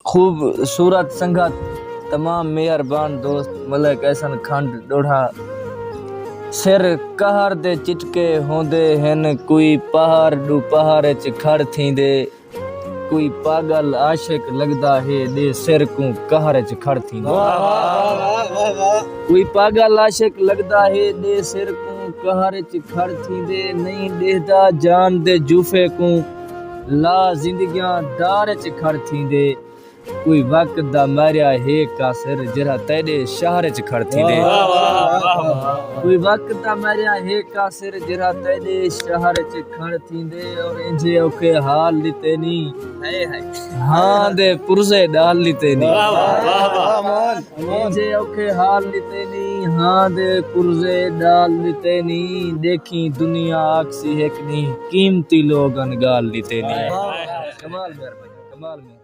खूबसूरत संगत तमाम मेहरबान दोस्त मलक ऐसन खंड डोढ़ा सिर कहर दे चिटके होंदे हन कोई पहाड़ डू पहाड़ च खड़ थींदे कोई पागल आशिक लगदा है दे सिर को कहर च खड़ थींदे कोई पागल आशिक लगदा है दे सिर को कहर च खड़ थींदे नहीं देहदा जान दे जूफे को ला जिंदगियां दार च खड़ थींदे कोई वक्त दा मारिया है कासिर जरा तेरे शहर च खड़ थींदे कोई वक्त दा मारिया है कासिर जरा तेरे शहर च खड़ थींदे और इंजे औखे हाल लिते नी हां दे पुरजे डाल लिते नी इंजे औखे हाल लिते नी हां दे पुरजे डाल लिते नी देखी दुनिया आक्सी है कि नहीं कीमती लोग अनगाल लिते नी कमाल मेहरबानी कमाल में